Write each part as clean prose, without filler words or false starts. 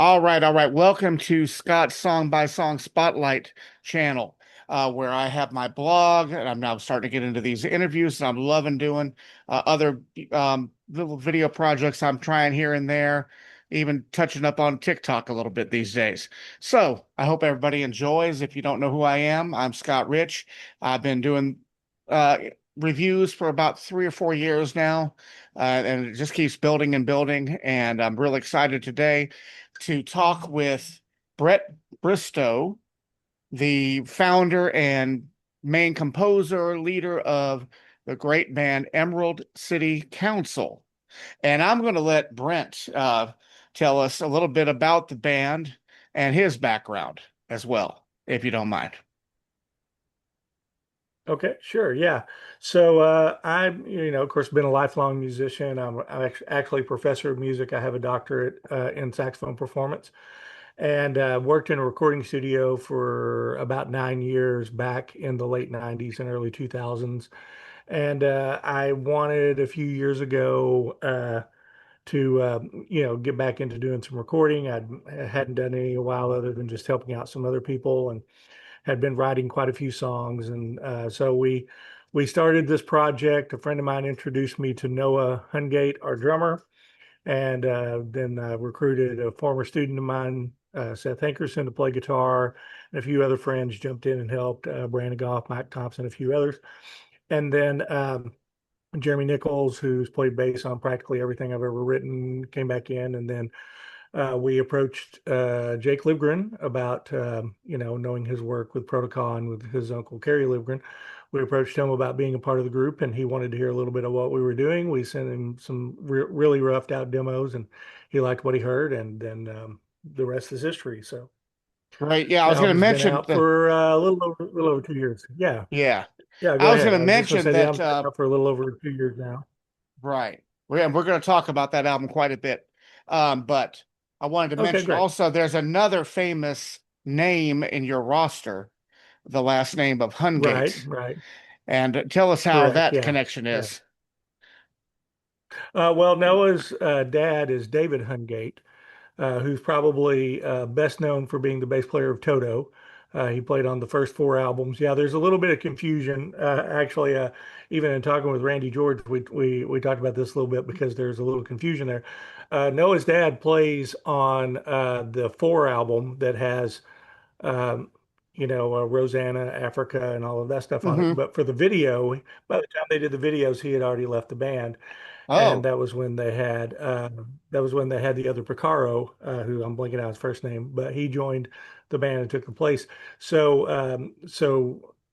All right, all right. Welcome to Scott's Song by Song Spotlight channel, where I have my blog, and I'm now starting to get into these interviews, and I'm loving doing other little video projects I'm trying here and there, even touching up on TikTok a little bit these days. So I hope everybody enjoys. If you don't know who I am, I'm Scott Rich. I've been doing uh, reviews for about 3 or 4 years now, and it just keeps building and building. And I'm really excited today to talk with Brent Bristow, the founder and main composer, leader of the great band Emerald City Council. And I'm going to let Brent tell us a little bit about the band and his background as well, if you don't mind. Okay, sure. Yeah. So I'm, of course, been a lifelong musician. I'm actually a professor of music. I have a doctorate in saxophone performance and worked in a recording studio for about 9 years back in the late 90s and early 2000s. And I wanted a few years ago to, get back into doing some recording. I hadn't done any in a while other than just helping out some other people. And had been writing quite a few songs, and so we started this project. A friend of mine introduced me to Noah Hungate, our drummer, and then recruited a former student of mine, Seth Hankerson, to play guitar, and a few other friends jumped in and helped, Brandon Goff, Mike Thompson, a few others, and then Jeremy Nichols, who's played bass on practically everything I've ever written, came back in, and then we approached Jake Livgren about, knowing his work with Protocol and with his uncle Kerry Livgren. We approached him about being a part of the group, and he wanted to hear a little bit of what we were doing. We sent him some really roughed out demos, and he liked what he heard, and then the rest is history. So Right. Yeah, I the was going to album's been mention out the, for a little over 2 years. Yeah, yeah, yeah. Go I was going ahead. to I was just going to mention say the that, album's been out for a little over 2 years now. right. We're going to talk about that album quite a bit. But I wanted to Okay, mention great. also there's another famous name in your roster, the last name of Right, Hungate. right. And tell us how Correct. that Yeah. connection Yeah. is. Well, Noah's dad is David Hungate, who's probably best known for being the bass player of Toto. He played on the first four albums. Yeah, there's a little bit of confusion. Actually, even in talking with Randy George, we talked about this a little bit because there's a little confusion there. Noah's dad plays on the four album that has um, Rosanna, Africa, and all of that stuff on it. Hmm. But for the video, by the time they did the videos, he had already left the band, and Oh, that was when they had the other Picaro, who I'm blanking out his first name, but he joined the band and took the place. So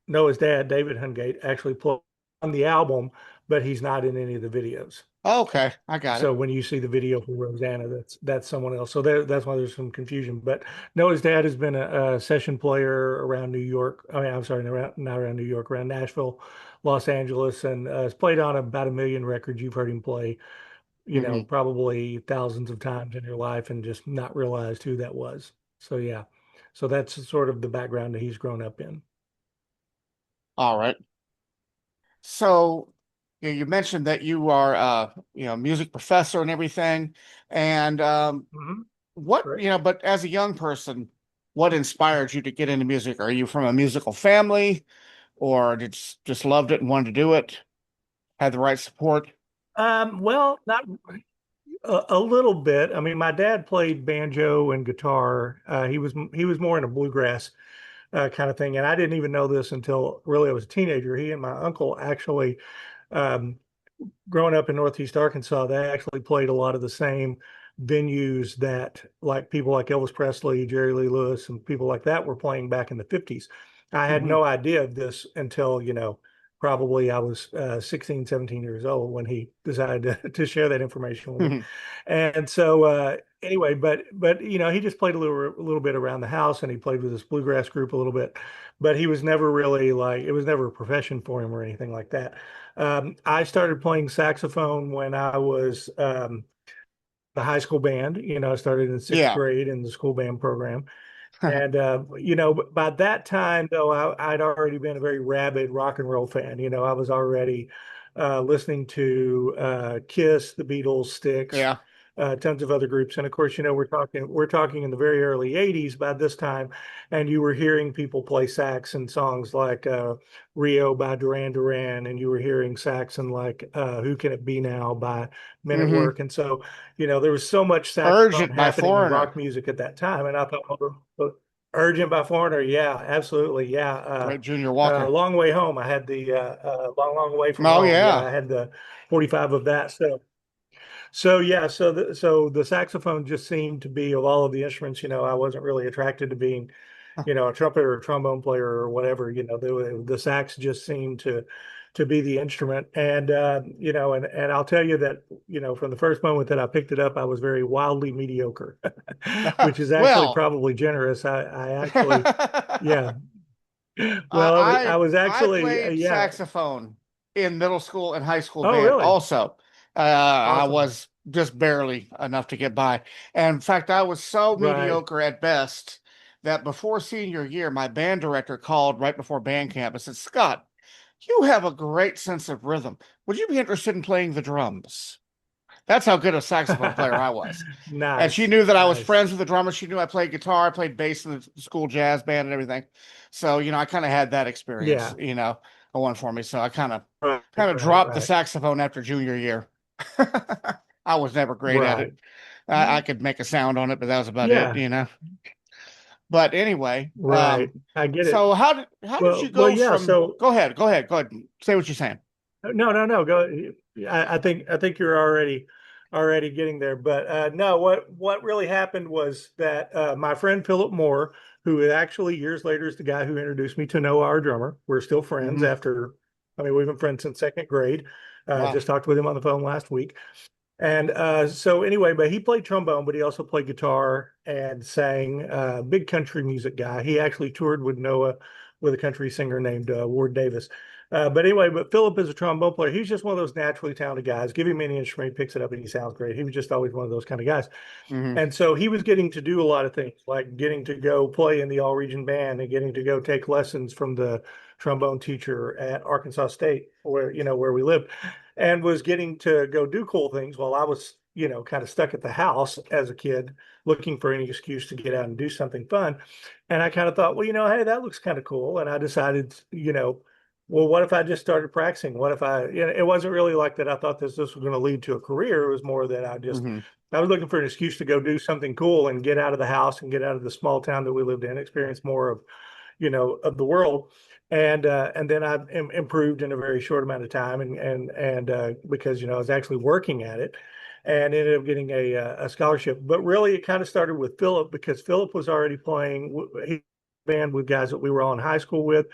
Noah's dad, David Hungate, actually played on the album, but he's not in any of the videos. okay. I got it. So when you see the video for Rosanna, that's someone else. So that's why there's some confusion. But Noah's dad has been a session player around New York. I mean, I'm sorry, not around New York, around Nashville, Los Angeles, and has played on about 1 million records. You've heard him play, Hmm. probably thousands of times in your life, and just not realized who that was. So yeah, so that's sort of the background that he's grown up in. All right. So you mentioned that you are music professor and everything. And Hmm. what, Correct. but as a young person, what inspired you to get into music? Are you from a musical family or just loved it and wanted to do it? Had the right support? Well, not a little bit. I mean, my dad played banjo and guitar. He was more in a bluegrass kind of thing, and I didn't even know this until really I was a teenager. He and my uncle actually, um, growing up in Northeast Arkansas, they actually played a lot of the same venues that like people like Elvis Presley, Jerry Lee Lewis, and people like that were playing back in the 50s. I had Hmm. no idea of this until, probably I was 16, 17 years old when he decided to share that information with me. And so anyway, but he just played a little bit around the house, and he played with this bluegrass group a little bit, but he was never really like it was never a profession for him or anything like that. I started playing saxophone when I was the high school band. I started in sixth Yeah. grade in the school band program. And, by that time, though, I'd already been a very rabid rock and roll fan. I was already listening to Kiss, the Beatles, Styx, Yeah. tons of other groups. And of course, we're talking in the very early 80s by this time, and you were hearing people play sax in songs like Rio by Duran Duran, and you were hearing sax in like Who Can It Be Now by Men at Hmm. Work. And so, there was so much saxophone Urgent by happening in Foreigner. rock music at that time. And I thought, well, Urgent by Foreigner, yeah, absolutely, yeah. Great Junior Walker. Long Way Home, I had the Long, Long Way from Oh Home. Yeah, yeah. I had the 45 of that. So yeah, so the saxophone just seemed to be, of all of the instruments, I wasn't really attracted to being, a trumpet or a trombone player or whatever. The sax just seemed to be the instrument. And and I'll tell you that, from the first moment that I picked it up, I was very wildly mediocre, which is actually Well, probably generous. I actually, I yeah. Well, I was I actually, played yeah. saxophone in middle school and high school Oh, band really? also. I Awesome. was just barely enough to get by. And in fact, I was so Right. mediocre at best that before senior year, my band director called right before band camp and said, Scott, you have a great sense of rhythm. Would you be interested in playing the drums? That's how good a saxophone player I was. And she Nice. knew that I was Nice. friends with the drummer. She knew I played guitar, I played bass in the school jazz band and everything. So, I kind of had that experience, Yeah. going for me. So I kind of Right, kind of right, dropped the right. saxophone after junior year. I was never great at it. Right. I could make a sound on it, but that was about Yeah, it. But anyway, right. I get it. so how did you Well, go yeah. from So go ahead. Say what you're saying. no, no, no. Go. I think you're already getting there. But no, what really happened was that my friend Philip Moore, who actually years later is the guy who introduced me to Noah, our drummer. We're still friends Hmm. after. I mean, we've been friends since second grade. Wow. Just talked with him on the phone last week. And so anyway, but he played trombone, but he also played guitar and sang. Big country music guy. He actually toured with Noah with a country singer named Ward Davis. But anyway, but Philip is a trombone player. He's just one of those naturally talented guys. Give him any instrument, he picks it up, and he sounds great. He was just always one of those kind of guys. Hmm. And so he was getting to do a lot of things, like getting to go play in the all region band and getting to go take lessons from the trombone teacher at Arkansas State, where we lived, and was getting to go do cool things while I was, kind of stuck at the house as a kid, looking for any excuse to get out and do something fun. And I kind of thought, well, hey, that looks kind of cool. And I decided, well, what if I just started practicing? What if it wasn't really like that. I thought this was going to lead to a career. It was more that Hmm. I was looking for an excuse to go do something cool and get out of the house and get out of the small town that we lived in, experience more of the world. And then I improved in a very short amount of time, and because I was actually working at it, and ended up getting a scholarship. But really, it kind of started with Philip because Philip was already playing he band with guys that we were all in high school with.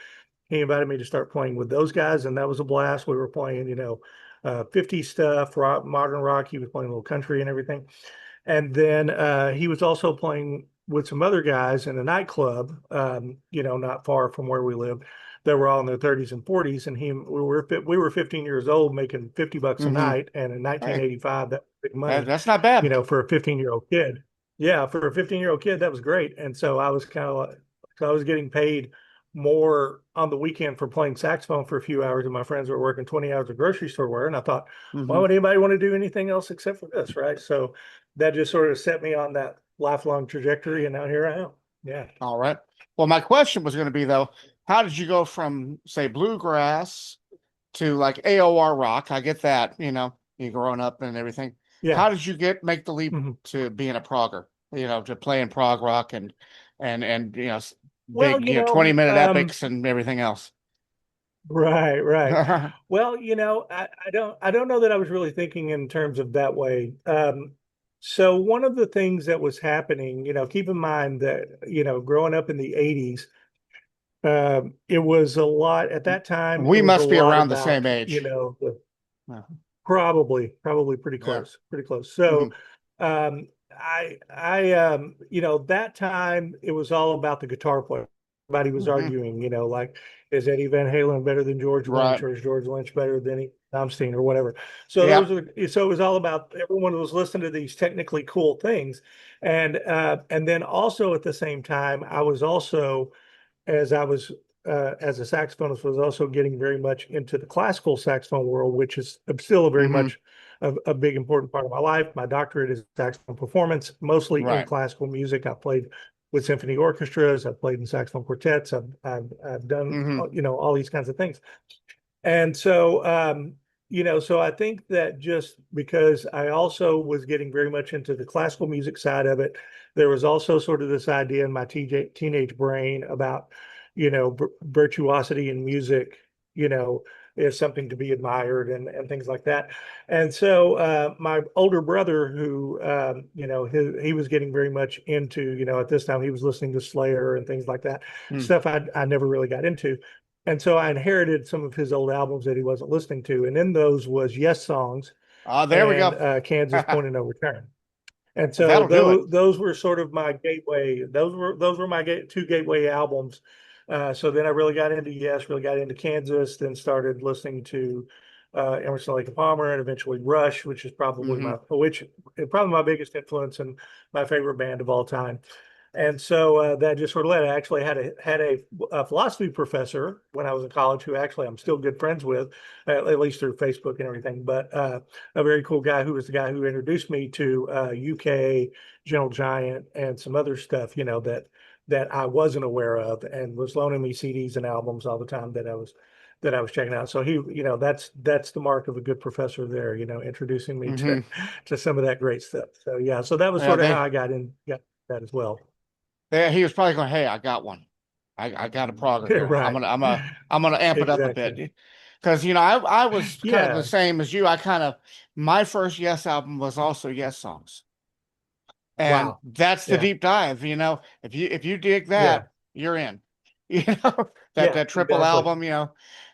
He invited me to start playing with those guys, and that was a blast. We were playing, 50s stuff, rock, modern rock. He was playing a little country and everything. And then he was also playing with some other guys in a nightclub, not far from where we lived. They were all in their 30s and 40s, and we were 15 years old, making $50 a Hmm. night, and in Hey, 1985, that was big money, that's not bad. for a 15-year-old kid. Yeah, for a 15-year-old kid, that was great. And so I was kind of like, so I was getting paid more on the weekend for playing saxophone for a few hours, and my friends were working 20 hours of grocery store wear. And I thought, why Hmm. would anybody want to do anything else except for this, right? So that just sort of set me on that lifelong trajectory, and now here I am. Yeah. All right. Well, my question was going to be though, how did you go from say bluegrass to like AOR rock? I get that, you growing up and everything. Yeah. How did you make the leap Mhm. to being a progger? To playing prog rock and Well, big 20-minute epics and everything else. right, right. Well, I don't know that I was really thinking in terms of that way. So one of the things that was happening, keep in mind that, growing up in the 80s, it was a lot at that time, it We was a must be lot around the same about, age. Yeah. probably pretty Yeah. close, pretty close. Hmm. So, that time it was all about the guitar player. Everybody was Hmm. arguing, like, is Eddie Van Halen better than George Lynch, Right. or is George Lynch better than Eddie Tomstein, or whatever? So Yep. so it was all about everyone was listening to these technically cool things, and then also at the same time, I was also as I was as a saxophonist, was also getting very much into the classical saxophone world, which is still a very Hmm. much a big important part of my life. My doctorate is saxophone performance, mostly in Right. classical music. I played with symphony orchestras. I've played in saxophone quartets. I've done Hmm. all these kinds of things. And so, so I think that just because I also was getting very much into the classical music side of it, there was also sort of this idea in my teenage brain about, virtuosity in music, you know, is something to be admired and things like that. And so, my older brother, who, he was getting very much into, at this time he was listening to Slayer and things like that, stuff I never really got into. And so I inherited some of his old albums that he wasn't listening to. And in those was Yes Songs There we and go. Kansas Point of No Return. And so That'll do it. those were sort of my gateway. Those were my two gateway albums. So then I really got into Yes, really got into Kansas, then started listening to Emerson, Lake and Palmer, and eventually Rush, which is Hmm. probably my biggest influence and my favorite band of all time. And so that just sort of led. I actually had a philosophy professor when I was in college, who actually I'm still good friends with, at least through Facebook and everything. But a very cool guy, who was the guy who introduced me to UK, Gentle Giant, and some other stuff, that I wasn't aware of, and was loaning me CDs and albums all the time that I was checking out. So that's the mark of a good professor there, introducing me to Hmm. to some of that great stuff. So yeah, so that was Yeah, sort of how I got that as well. he was probably going, "Hey, I got one. I got a progger Yeah, here. right. I'm gonna amp it up a Exactly. bit." Because I was kind of the Yeah. same as you. My first Yes album was also Yes songs. And Wow. that's the Yeah. deep dive, if you dig Yeah. that, you're in. You know, that Yeah. that triple Exactly.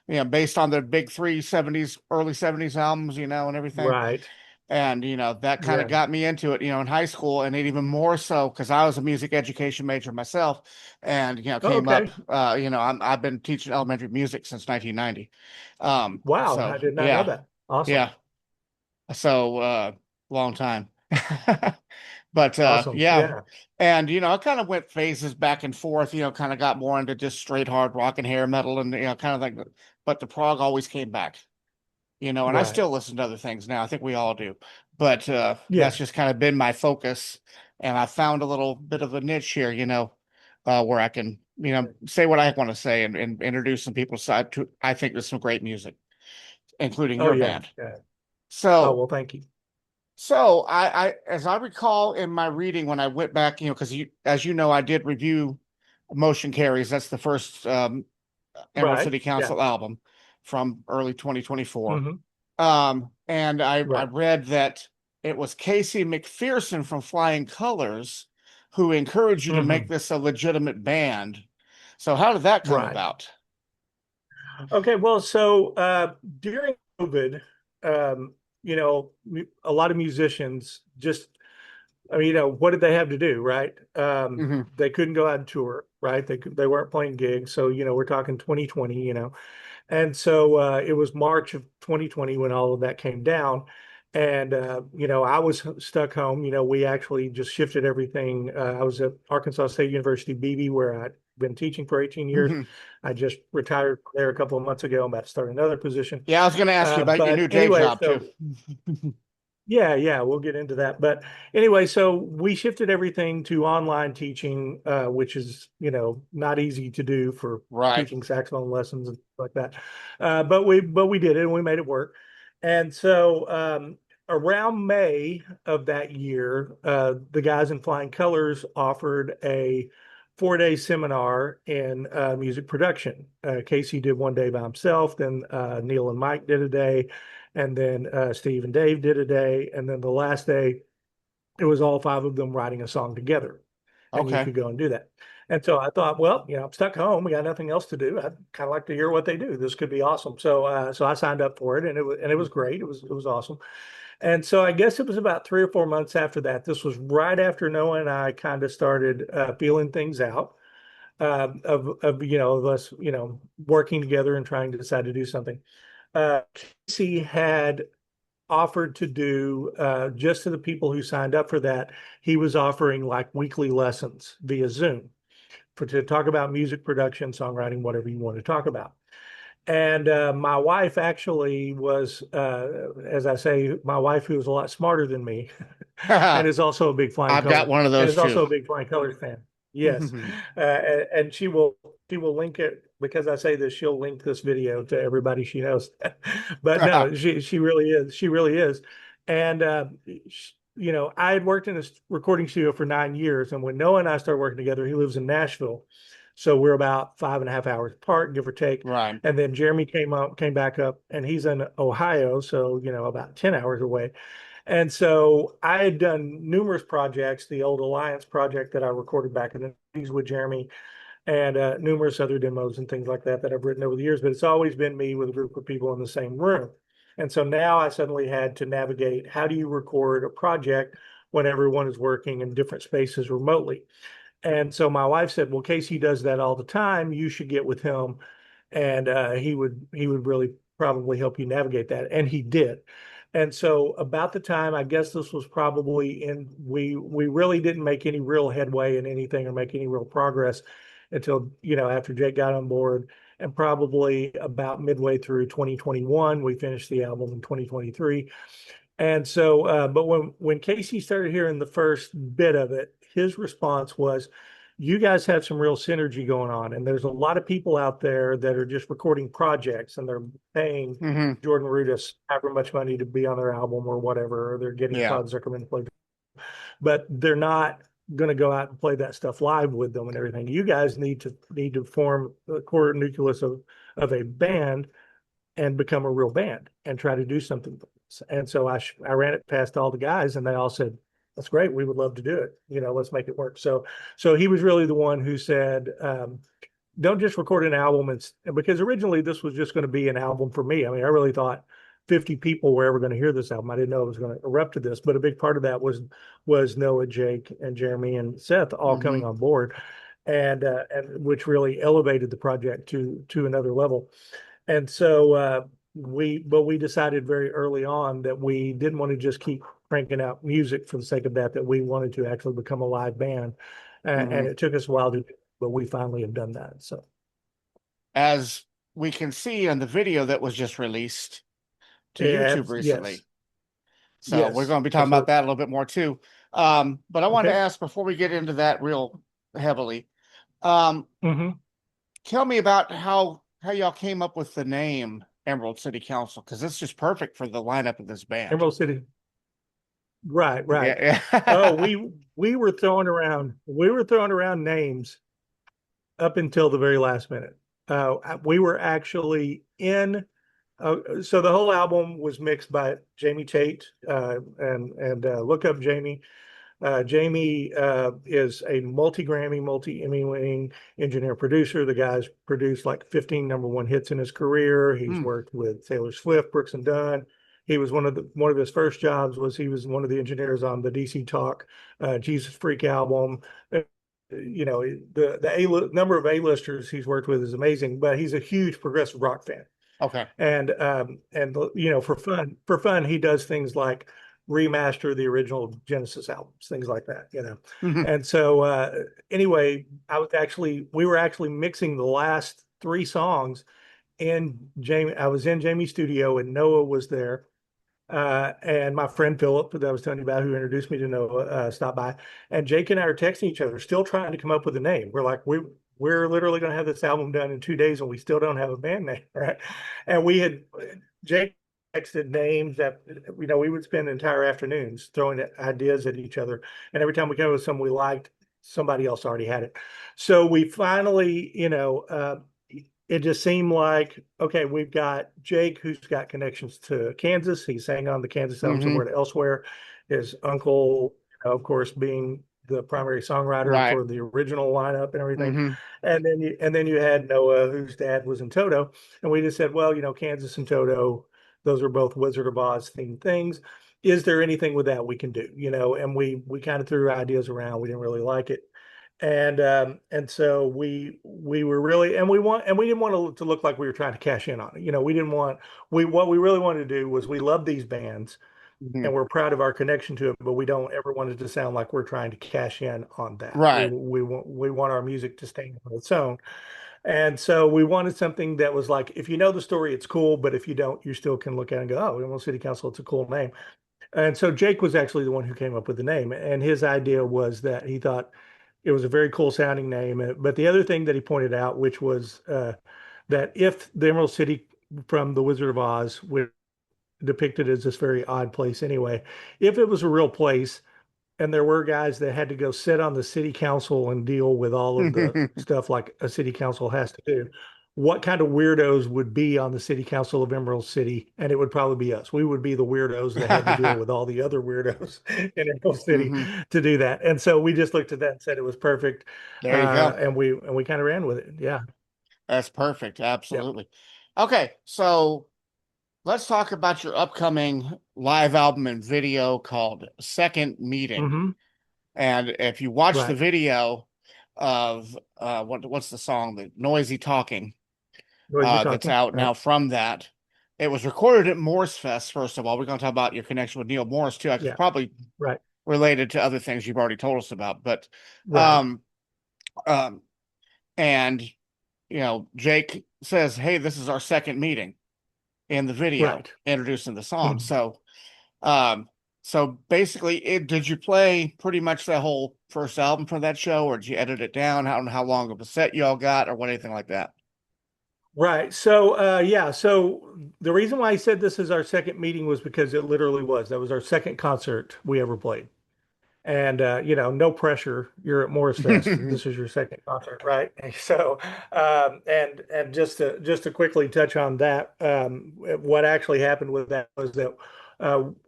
album, based on the big three '70s, early '70s albums, and everything. Right. And that kind of Yeah. got me into it, in high school, and it even more so because I was a music education major myself, and Oh, came up. okay. I've been teaching elementary music since 1990. Wow. So I did not know yeah, that. Awesome. yeah. So long time. But Awesome. yeah, Yeah. and I kind of went phases back and forth, kind of got more into just straight hard rock and hair metal and kind of like, but the prog always came back, and I Right. still listen to other things now. I think we all do. But that's Yeah. just kind of been my focus. And I found a little bit of a niche here, where I can, say what I want to say and introduce some people side to I think there's some great music, including Oh, your yeah. band. Yeah. Oh, So well, thank you. as I recall in my reading when I went back, because as you know, I did review Motion Carries. That's the first Emerald Right. City Yeah. Council album from early 2024. Hmm. And I Right. read that it was Casey McPherson from Flying Colors who encouraged you to make Hmm. this a legitimate band. So how did that come Right. about? Okay. Well, so during COVID, um, a lot of musicians just, I mean, what did they have to do, right? Hmm. They couldn't go out and tour, right? They weren't playing gigs. So, we're talking 2020, and so it was March of 2020 when all of that came down. And, I was stuck home. We actually just shifted everything. I was at Arkansas State University, BB, where I'd been teaching for 18 years. Hmm. I just retired there a couple of months ago. I'm about to start another position. Yeah, I was going to ask you about your But new day anyway, job too. so yeah, yeah, we'll get into that. But anyway, so we shifted everything to online teaching, which is, not easy to do for Right. teaching saxophone lessons and stuff like that. But we did it and we made it work. And so around May of that year, the guys in Flying Colors offered a 4-day seminar in music production. Casey did one day by himself, then Neil and Mike did a day, and then Steve and Dave did a day, and then the last day it was all five of them writing a song together, and you Okay. could go and do that. And so I thought, well, I'm stuck home. We got nothing else to do. I'd kind of like to hear what they do. This could be awesome. So I signed up for it, and it was great. It was awesome. And so I guess it was about 3 or 4 months after that. This was right after Noah and I kind of started feeling things out of us working together and trying to decide to do something. Casey had offered to do just to the people who signed up for that. He was offering like weekly lessons via Zoom to talk about music production, songwriting, whatever you want to talk about. And my wife actually was, as I say, my wife who was a lot smarter than me, and I've is also a big flying got color, one of and those is too. also a big flying colors fan. Yes, and she will link it because I say this. She'll link this video to everybody she knows. But no, she really is. She really is. And I had worked in a recording studio for 9 years, and when Noah and I started working together, he lives in Nashville, so we're about 5.5 hours apart, give or take. Right. And then Jeremy came back up, and he's in Ohio, so about 10 hours away. And so I had done numerous projects, the old Alliance project that I recorded back in the 80s with Jeremy, and numerous other demos and things like that that I've written over the years. But it's always been me with a group of people in the same room. And so now I suddenly had to navigate, how do you record a project when everyone is working in different spaces remotely? And so my wife said, "Well, Casey does that all the time. You should get with him, and he would really probably help you navigate that." And he did. And so about the time, I guess this was probably we really didn't make any real headway in anything or make any real progress until after Jake got on board, and probably about midway through 2021, we finished the album in 2023. And so, but when Casey started hearing the first bit of it, his response was, "You guys have some real synergy going on, and there's a lot of people out there that are just recording projects, and they're paying Hmm. Jordan Rudess however much money to be on their album or whatever, or they're getting Yeah. Todd Zuckerman to play, but they're not going to go out and play that stuff live with them and everything. You guys need to form the core nucleus of a band and become a real band and try to do something." And so I ran it past all the guys, and they all said, "That's great. We would love to do it. Let's make it work." So he was really the one who said, "Don't just record an album." And because originally this was just going to be an album for me. I mean, I really thought 50 people were ever going to hear this album. I didn't know it was going to erupt to this, but a big part of that was Noah, Jake, and Jeremy and Seth all Hmm. coming on board, and which really elevated the project to another level. And so we decided very early on that we didn't want to just keep cranking out music for the sake of that we wanted to actually become a live band. And Hmm. it took us a while to do, but we finally have done that. So As we can see in the video that was just released to yeah, YouTube yes, recently. So we're yes, going to be talking about absolutely. that a little bit more too. But I wanted to Okay. ask before we get into that real heavily, um, Hmm. tell me about how y'all came up with the name Emerald City Council, because it's just perfect for the lineup of this band. Emerald City. Right, right. Yeah, Oh, yeah. we were throwing around names up until the very last minute. We were actually in. So the whole album was mixed by Jamie Tate, and look up Jamie. Jamie is a multi-Grammy, multi-Emmy winning engineer producer. The guy's produced like 15 number one hits in his career. He's Hmm. worked with Taylor Swift, Brooks and Dunn. He was one of his first jobs was he was one of the engineers on the DC Talk Jesus Freak album. The number of A-listers he's worked with is amazing, but he's a huge progressive rock fan. Okay. And for fun he does things like remaster the original Genesis albums, things like that. Hmm. And so anyway, we were actually mixing the last three songs in Jamie. I was in Jamie's studio, and Noah was there. And my friend Philip, that I was telling you about, who introduced me to Noah, stopped by. And Jake and I are texting each other, still trying to come up with a name. We're like, we're literally going to have this album done in 2 days, and we still don't have a band name, right? And Jake texted names that we would spend entire afternoons throwing ideas at each other. And every time we came up with something we liked, somebody else already had it. So we finally, it just seemed like, okay, we've got Jake, who's got connections to Kansas. He sang on the Kansas album Hmm. Somewhere to Elsewhere. His uncle, of course, being the primary songwriter Right. for the original lineup and everything. Hmm. And then you had Noah, whose dad was in Toto. And we just said, well, Kansas and Toto, those are both Wizard of Oz themed things. Is there anything with that we can do? And we kind of threw ideas around. We didn't really like it, and so we were really, and we didn't want to look like we were trying to cash in on it. We didn't want we what we really wanted to do was, we love these bands, Mhm. and we're proud of our connection to it, but we don't ever want it to sound like we're trying to cash in on that. Right. We want our music to stand on its own. And so we wanted something that was like, if you know the story, it's cool, but if you don't, you still can look at it and go, oh, Emerald City Council, it's a cool name. And so Jake was actually the one who came up with the name. And his idea was that he thought it was a very cool sounding name. But the other thing that he pointed out, which was that if the Emerald City from The Wizard of Oz, which depicted as this very odd place anyway, if it was a real place, and there were guys that had to go sit on the city council and deal with all of the stuff like a city council has to do. What kind of weirdos would be on the city council of Emerald City? And it would probably be us. We would be the weirdos that had to deal with all the other weirdos in Emerald City Hmm. to do that. And so we just looked at that and said it was perfect. There you go. And we kind of ran with it. Yeah. That's perfect. Yeah. Absolutely. Okay, so let's talk about your upcoming live album and video called Second Meeting. Hmm. And if you watch the Right. video of what's the song, the Noisy Talking, Noisy that's talking. out Right. now from that. It was recorded at Morsefest, first of all. We're going to talk about your connection with Neil Morris too. It's Yeah. probably Right. related to other things you've already told us about. But Right. um um and Jake says, "Hey, this is our second meeting," in the video Right. introducing the song. Mhm. Um, so basically, did you play pretty much the whole first album for that show, or did you edit it down? How long of a set you all got, or what anything like that? Right. So, yeah. So the reason why I said this is our second meeting was because it literally was. That was our second concert we ever played. And, no pressure. You're at Morris Fest. This is your second concert, right? So, and just to quickly touch on that, what actually happened with that was that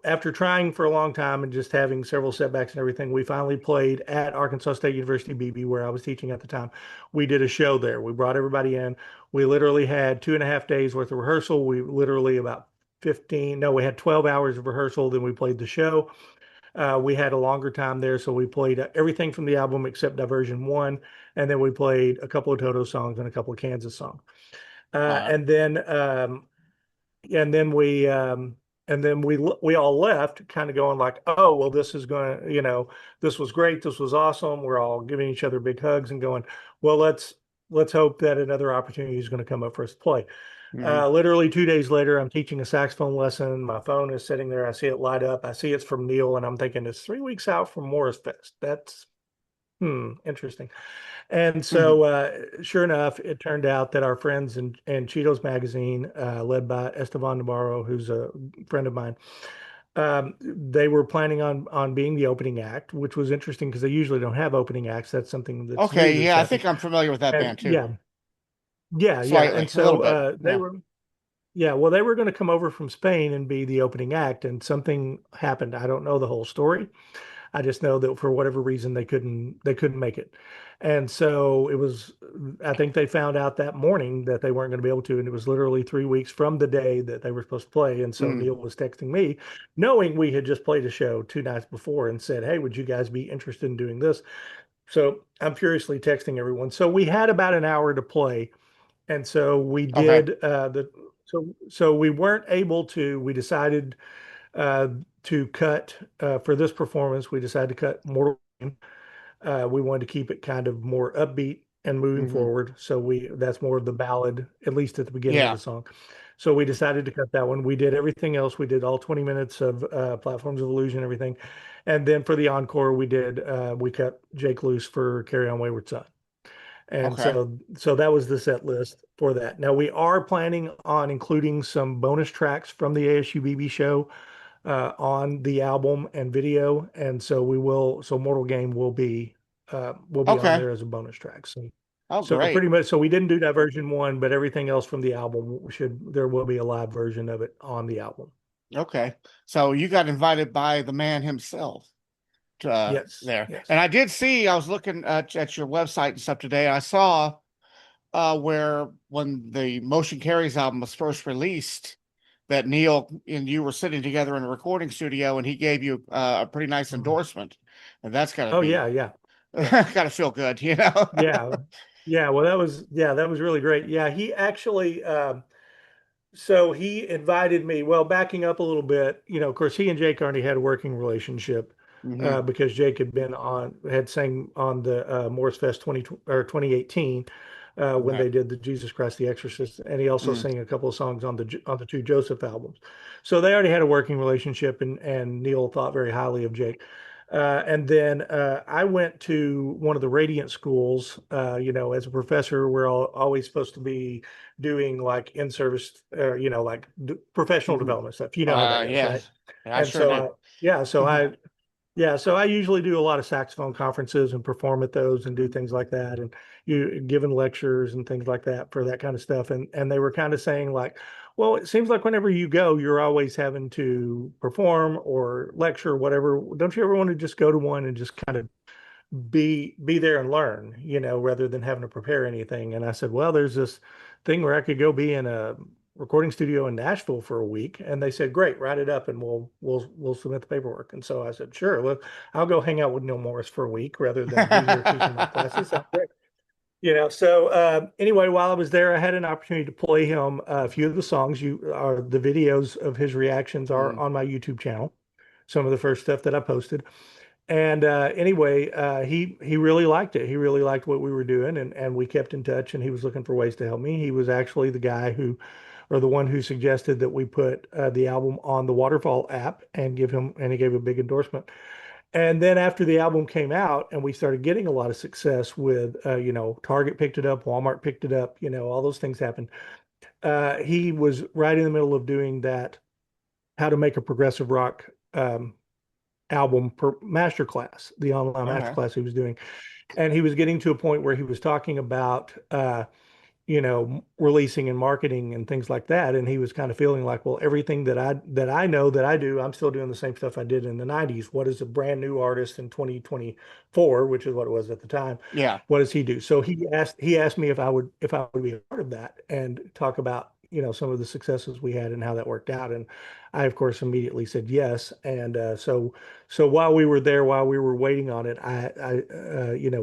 after trying for a long time and just having several setbacks and everything, we finally played at Arkansas State University BB, where I was teaching at the time. We did a show there. We brought everybody in. We literally had 2.5 days worth of rehearsal. We literally about 15, no, we had 12 hours of rehearsal. Then we played the show. We had a longer time there, so we played everything from the album except Diversion One, and then we played a couple of Toto songs and a couple of Kansas songs. Uh, Uh, and then and then we we all left kind of going like, oh well, this is going to, this was great, this was awesome, we're all giving each other big hugs and going, well, let's hope that another opportunity is going to come up for us to play. mhm. Literally 2 days later, I'm teaching a saxophone lesson. My phone is sitting there. I see it light up. I see it's from Neil, and I'm thinking it's 3 weeks out from Morsefest. That's interesting. And so, sure enough, it turned out that our friends in Cheetos Magazine, led by Esteban Navarro, who's a friend of mine, they were planning on being the opening act, which was interesting because they usually don't have opening acts. That's something that's new Okay, that's yeah, I happened. think I'm familiar with that And band too, yeah, yeah, yeah. And slightly, a little so bit. they Yeah. were, yeah, well, they were going to come over from Spain and be the opening act, and something happened. I don't know the whole story. I just know that for whatever reason they couldn't make it. And so it was, I think they found out that morning that they weren't going to be able to, and it was literally 3 weeks from the day that they were supposed to play. And so Mm. Neil was texting me, knowing we had just played a show 2 nights before, and said, "Hey, would you guys be interested in doing this?" So I'm furiously texting everyone. So we had about an hour to play, and so we Okay. did so we weren't able to. We decided uh, to cut for this performance. We decided to cut Mortal Game. We wanted to keep it kind of more upbeat and moving Hmm. forward. So that's more of the ballad, at least at the beginning of Yeah. the song. So we decided to cut that one. We did everything else. We did all 20 minutes of Platforms of Illusion, everything. And then for the encore, we cut Jake loose for Carry On Wayward Son. And Okay. so that was the set list for that. Now we are planning on including some bonus tracks from the ASUBB show on the album and video, and so we will. So Mortal Game will be on Okay. there as a bonus track. So Oh, so great. pretty much. So we didn't do Diversion One, but everything else from the album there will be a live version of it on the album. Okay. So you got invited by the man himself Yes, there. And yes. I did see, I was looking at your website and stuff today. I saw where when the Motion Carries album was first released, that Neil and you were sitting together in a recording studio and he gave you a pretty nice Mhm. endorsement. And that's got to Oh be, yeah, yeah, yeah. got to feel good, you know? Yeah. Yeah, well, that was really great. Yeah, he actually, So he invited me. Well, backing up a little bit, of course, he and Jake already had a working relationship Hmm. because Jake had sang on the Morsefest 2018 when Okay. they did the Jesus Christ the Exorcist, and he also Mm. sang a couple of songs on the two Joseph albums. So they already had a working relationship, and Neil thought very highly of Jake. And then I went to one of the Radiant schools. As a professor, we're always supposed to be doing like in-service, like professional Hmm. development stuff. You know how that goes, right? Yes, I And sure so, do. yeah, so I usually do a lot of saxophone conferences and perform at those and do things like that, and you giving lectures and things like that for that kind of stuff. And they were kind of saying like, well, it seems like whenever you go, you're always having to perform or lecture or whatever. Don't you ever want to just go to one and just kind of be there and learn, rather than having to prepare anything? And I said, well, there's this thing where I could go be in a recording studio in Nashville for a week. And they said, great, write it up and we'll submit the paperwork. And so I said, sure, look, I'll go hang out with Neil Morris for a week rather than be here teaching my classes. Sounds great. So anyway, while I was there, I had an opportunity to play him a few of the songs. The videos of his reactions are Mm. on my YouTube channel. Some of the first stuff that I posted. And anyway, he really liked it. He really liked what we were doing, and we kept in touch. And he was looking for ways to help me. He was actually the guy or the one who suggested that we put the album on the Waterfall app and he gave a big endorsement. And then after the album came out, and we started getting a lot of success with, Target picked it up, Walmart picked it up, all those things happened. He was right in the middle of doing that, how to make a progressive rock album per masterclass, the online Okay. masterclass he was doing. And he was getting to a point where he was talking about, releasing and marketing and things like that. And he was kind of feeling like, well, everything that I know that I do, I'm still doing the same stuff I did in the 90s. What is a brand new artist in 2024, which is what it was at the time? Yeah. What does he do? So he asked me if I would be a part of that and talk about, some of the successes we had and how that worked out. And I, of course, immediately said yes. And so while we were there, while we were waiting on it,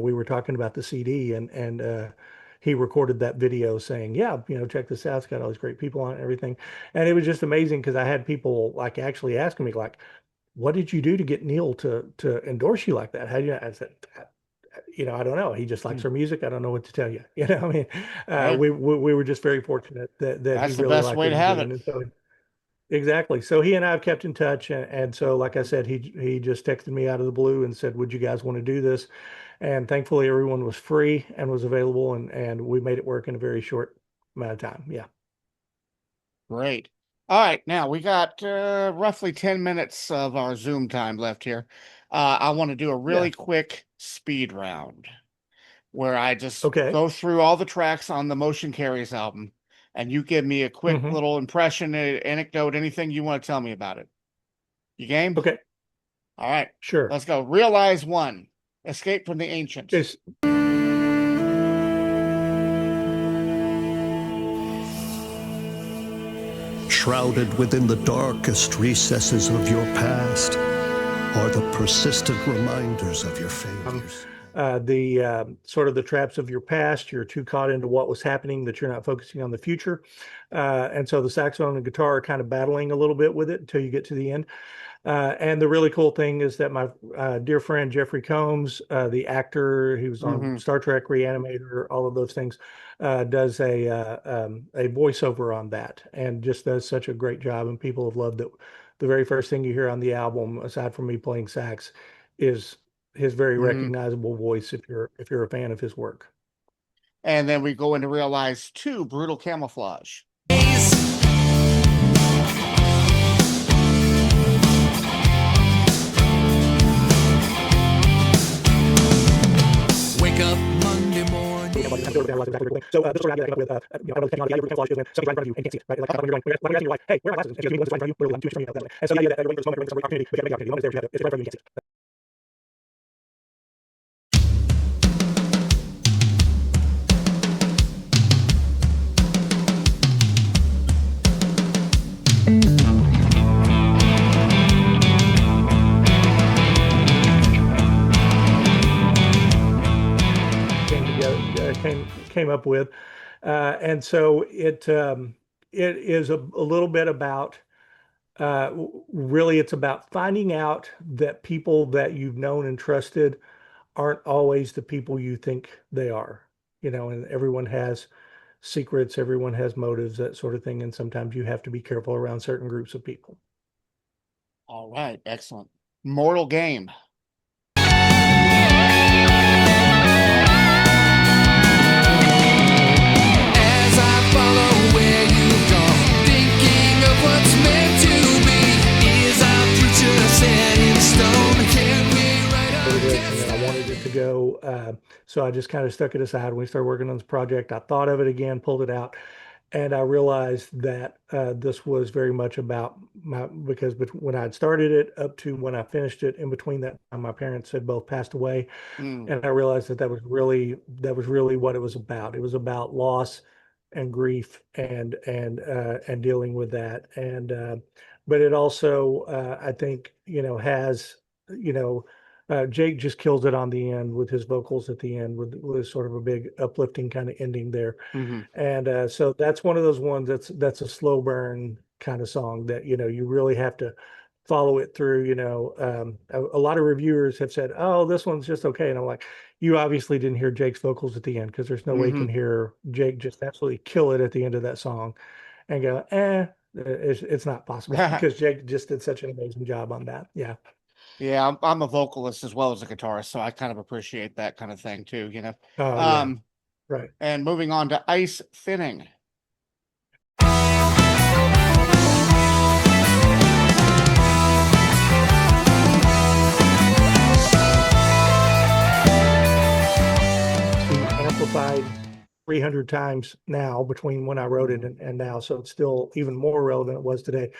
we were talking about the CD, and he recorded that video saying, yeah, check this out. It's got all these great people on it and everything. And it was just amazing because I had people like actually asking me like, what did you do to get Neil to endorse you like that? How do you? I said, I don't know. He just likes Mm. our music. I don't know what to tell you. I mean, Hey, we were just very fortunate that he that's the really best liked way what to he was have it. doing. And so exactly. So he and I have kept in touch, and so like I said, he just texted me out of the blue and said, "Would you guys want to do this?" And thankfully, everyone was free and was available, and we made it work in a very short amount of time. Yeah. Great. All right, now we got roughly 10 minutes of our Zoom time left here. I want to do a really Yeah. quick speed round where I just Okay. go through all the tracks on the Motion Carries album, and you give me a quick Hmm. little impression, anecdote, anything you want to tell me about it. You game? Okay. All right, Sure. let's go. Realize one. Escape from the Ancient. It's Shrouded within the darkest recesses of your past are the persistent reminders of your um, failures. the sort of the traps of your past. You're too caught into what was happening that you're not focusing on the future. And so the saxophone and guitar are kind of battling a little bit with it until you get to the end. And the really cool thing is that my dear friend Jeffrey Combs, the actor, he was on Hmm. Star Trek, Reanimator, all of those things, does a voiceover on that, and just does such a great job. And people have loved it. The very first thing you hear on the album, aside from me playing sax, is his very Hmm. recognizable voice. If you're a fan of his work. And then we go into Realize two. Brutal Camouflage. Wake up Monday morning. So this is what I came up with. I don't know the technology. The camouflage is when something's right in front of you and you can't see it. Right? Like when you're going, like, hey, where are my glasses? And you right in front of you. Literally, I'm 2 inches from you. And so the idea that you're waiting for this moment, waiting for some opportunity, but you have to make the opportunity. The moment is there, but you have to, it's right in front of you, you can't see it. Came together, came up with, and so it. it is a little bit about really it's about finding out that people that you've known and trusted aren't always the people you think they are, and everyone has secrets, everyone has motives, that sort of thing. And sometimes you have to be careful around certain groups of people. All right, excellent. Mortal Game. As I follow where you've gone, thinking of what's meant to be, is our future set in stone? Can we write our And I wanted it to go, so I just kind of stuck it aside. When we started working on this project, I thought of it again, pulled it out, and I realized that this was very much about because when I had started it up to when I finished it, in between that time, my parents had both passed away. Mm. And I realized that was really what it was about. It was about loss and grief and dealing with that. But it also, I think, has, Jake just kills it on the end with his vocals at the end with sort of a big uplifting kind of ending there. Mm-hmm. And so that's one of those ones that's a slow burn kind of song that, you really have to follow it through. A lot of reviewers have said, oh, this one's just okay. And I'm like, you obviously didn't hear Jake's vocals at the end, because there's no way you can hear Jake just absolutely kill it at the end of that song and go, it's not possible, because Jake just did such an amazing job on that. Yeah. Yeah, I'm a vocalist as well as a guitarist, so I kind of appreciate that kind of thing too, Oh, yeah. Right. And moving on to Ice Thinning. Amplified 300 times now between when I wrote it and now, so it's still even more relevant than it was today.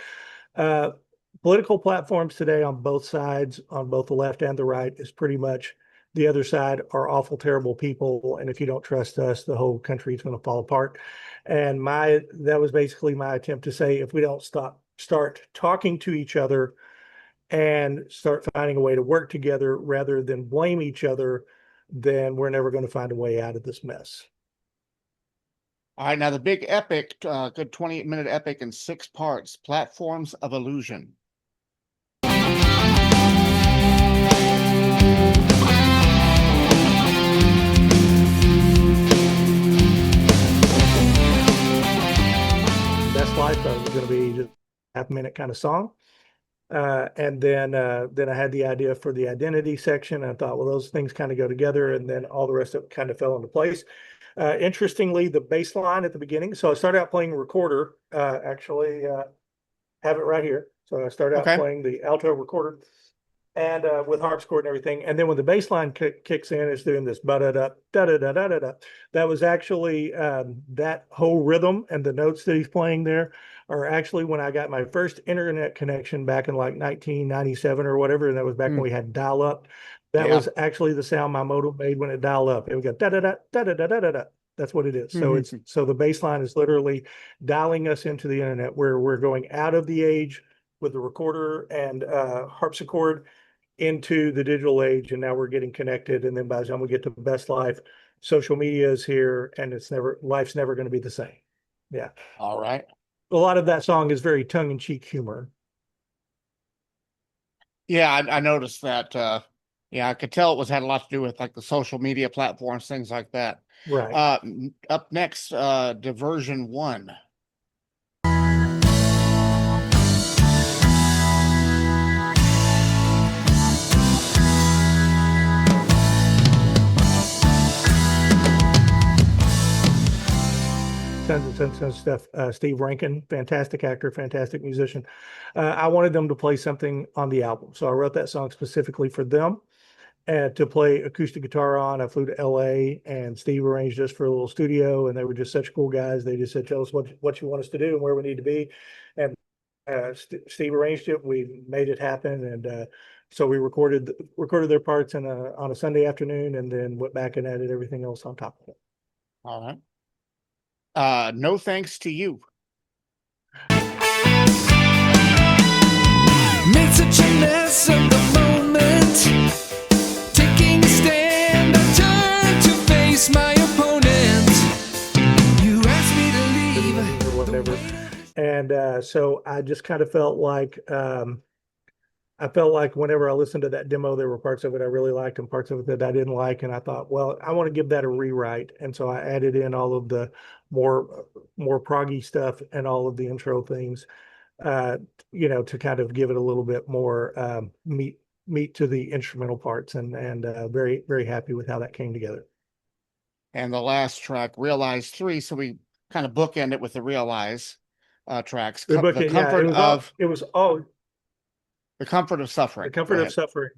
Political platforms today on both sides, on both the left and the right, is pretty much the other side are awful, terrible people, and if you don't trust us, the whole country is going to fall apart. And that was basically my attempt to say, if we don't start talking to each other and start finding a way to work together rather than blame each other, then we're never going to find a way out of this mess. All right, now the big epic, good 28-minute epic in 6 parts, Platforms of Illusion. Best Life was going to be just a half-minute kind of song. And then I had the idea for the identity section. I thought, well, those things kind of go together, and then all the rest of it kind of fell into place. Interestingly, the bass line at the beginning. So I started out playing recorder, actually have it right here. So I started out playing the alto recorder and with harpsichord and everything. And then when the bass line kicks in, it's doing this ba-da-da, da-da-da-da-da-da. That was actually that whole rhythm and the notes that he's playing there are actually when I got my first internet connection back in like 1997 or whatever. And that was back when we had dial up. That was actually the sound my modem made when it dialed up. It would go da-da-da, da-da-da, da-da-da. That's what it is. So so the bass line is literally dialing us into the internet, where we're going out of the age with the recorder and harpsichord into the digital age, and now we're getting connected. And then by the time we get to Best Life, social media is here, and life's never going to be the same. Yeah. All right. A lot of that song is very tongue-in-cheek humor. Yeah, I noticed that. Yeah, I could tell it had a lot to do with like the social media platforms, things like that. Right. Up next, Diversion 1. Tons of stuff. Steve Rankin, fantastic actor, fantastic musician. I wanted them to play something on the album, so I wrote that song specifically for them to play acoustic guitar on. I flew to LA, and Steve arranged us for a little studio, and they were just such cool guys. They just said, tell us what you want us to do and where we need to be. And Steve arranged it. We made it happen. And so we recorded their parts on a Sunday afternoon, and then went back and added everything else on top of it. All right. No Thanks to You. Made such a mess of the moment. Taking a stand, I turn to face my opponent. You asked me to leave. whatever. And so I just kind of felt like I felt like whenever I listened to that demo, there were parts of it I really liked and parts of it that I didn't like. And I thought, well, I want to give that a rewrite. And so I added in all of the more proggy stuff and all of the intro things, uh, to kind of give it a little bit more meat to the instrumental parts. And very, very happy with how that came together. And the last track, Realize 3. So we kind of bookend it with the Realize tracks. The book, The yeah, comfort of it was all the comfort of suffering. the comfort of suffering.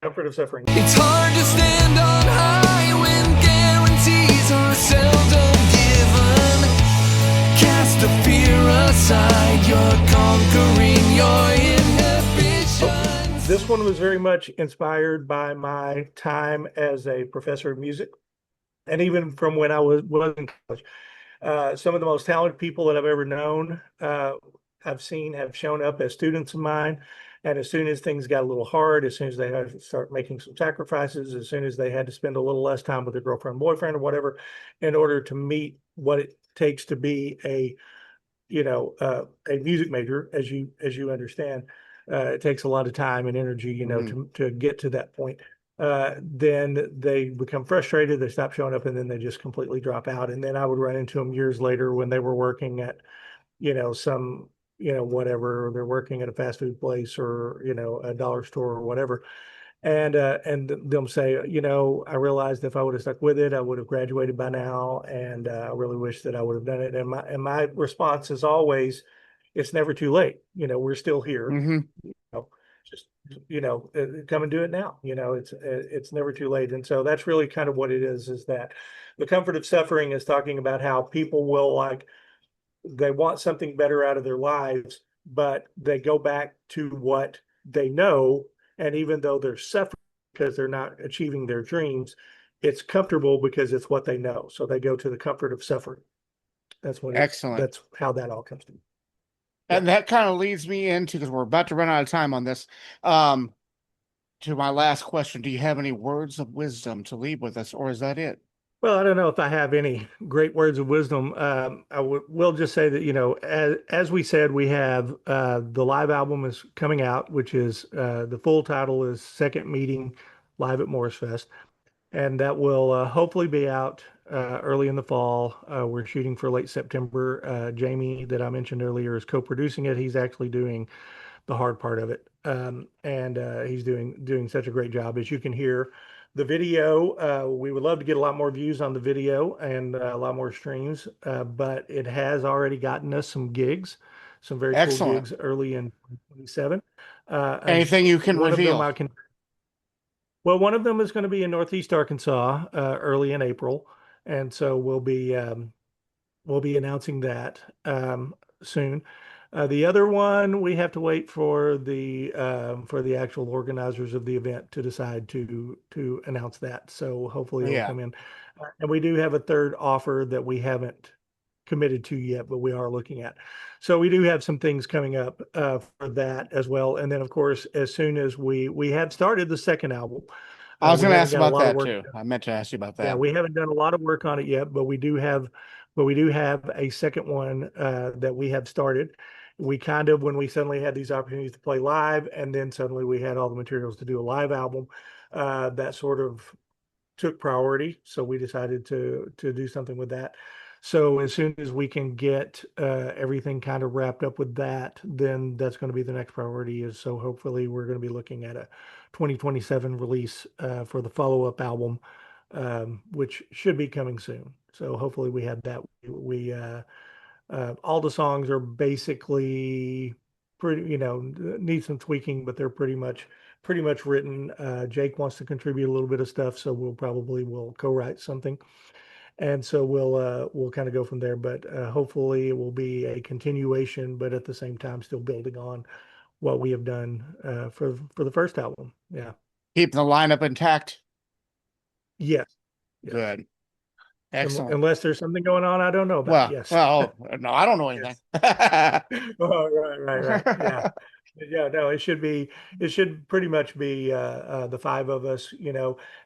Comfort of suffering. It's hard to stand on high when guarantees are seldom given. Cast the fear aside, you're conquering your inhibitions. This one was very much inspired by my time as a professor of music, and even from when I was in college. Some of the most talented people that I've ever known, I've seen have shown up as students of mine. And as soon as things got a little hard, as soon as they had to start making some sacrifices, as soon as they had to spend a little less time with their girlfriend, boyfriend, or whatever, in order to meet what it takes to be a music major, as you understand, it takes a lot of time and energy, to get to that point. Then they become frustrated, they stop showing up, and then they just completely drop out. And then I would run into them years later when they were working at, some whatever, they're working at a fast food place or, a dollar store or whatever. And they'll say, I realized if I would have stuck with it, I would have graduated by now. And I really wish that I would have done it. And my response is always, it's never too late. We're still here. Just, come and do it now. It's never too late. And so that's really kind of what it is that the comfort of suffering is talking about how people will they want something better out of their lives, but they go back to what they know. And even though they're suffering because they're not achieving their dreams, it's comfortable because it's what they know. So they go to the comfort of suffering. Excellent. That's how that all comes to me. And that kind of leads me into, because we're about to run out of time on this, to my last question. Do you have any words of wisdom to leave with us, or is that it? Well, I don't know if I have any great words of wisdom. I will just say that, as we said, we have the live album is coming out, which is the full title is Second Meeting Live at Morsefest. And that will hopefully be out early in the fall. We're shooting for late September. Jamie, that I mentioned earlier, is co-producing it. He's actually doing the hard part of it. And he's doing such a great job. As you can hear, the video, we would love to get a lot more views on the video and a lot more streams, but it has already gotten us some gigs, some very cool gigs early in 2027. Anything you can reveal? Well, one of them is going to be in Northeast Arkansas early in April, and so we'll be announcing that soon. The other one, we have to wait for the actual organizers of the event to decide to announce that. So hopefully it'll come in. And we do have a third offer that we haven't committed to yet, but we are looking at. So we do have some things coming up for that as well. And then, of course, as soon as we have started the second album. I was going to ask about that too. I meant to ask you about that. Yeah, we haven't done a lot of work on it yet, but we do have a second one that we have started. We kind of, when we suddenly had these opportunities to play live, and then suddenly we had all the materials to do a live album, that sort of took priority. So we decided to do something with that. So as soon as we can get everything kind of wrapped up with that, then that's going to be the next priority. So hopefully we're going to be looking at a 2027 release for the follow-up album, which should be coming soon. So hopefully we have that. All the songs are basically pretty, need some tweaking, but they're pretty much written. Jake wants to contribute a little bit of stuff, so we'll co-write something. And so we'll kind of go from there, but hopefully it will be a continuation, but at the same time still building on what we have done for the first album. Yeah. Keeping the lineup intact. Yes. Good. Excellent. Unless there's something going on I don't know about. Yes. Well, no, I don't know anything. Oh, right. Yeah. Yeah, no, it should pretty much be the five of us,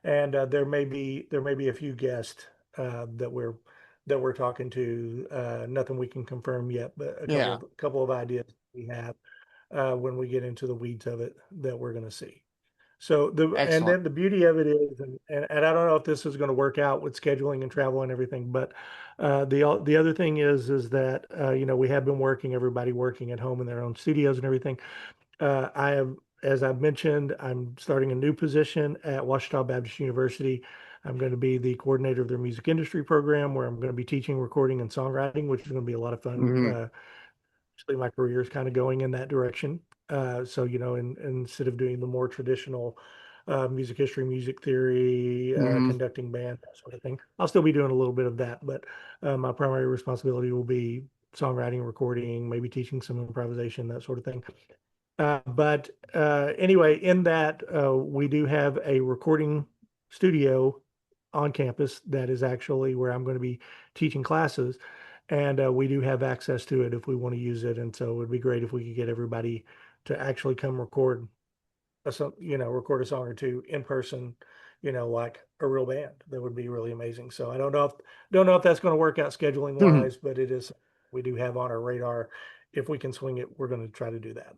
and there may be a few guests that that we're talking to. Nothing we can confirm yet, but a Yeah. couple of ideas we have when we get into the weeds of it that we're going to see. So and Excellent. then the beauty of it is, and I don't know if this is going to work out with scheduling and travel and everything, but the other thing is that we have been everybody working at home in their own studios and everything. I have, as I've mentioned, I'm starting a new position at Ouachita Baptist University. I'm going to be the coordinator of their music industry program, where I'm going to be teaching recording and songwriting, which is going to be a lot of fun. Hmm. Actually, my career is kind of going in that direction. So, instead of doing the more traditional music history, music theory, Hmm. conducting band, that sort of thing, I'll still be doing a little bit of that, but my primary responsibility will be songwriting, recording, maybe teaching some improvisation, that sort of thing. But anyway, in that, we do have a recording studio on campus that is actually where I'm going to be teaching classes. And we do have access to it if we want to use it. And so it would be great if we could get everybody to actually come record record a song or two in person, like a real band. That would be really amazing. So I don't know if that's going to work out scheduling wise, but it is, we do have on our radar. If we can swing it, we're going to try to do that.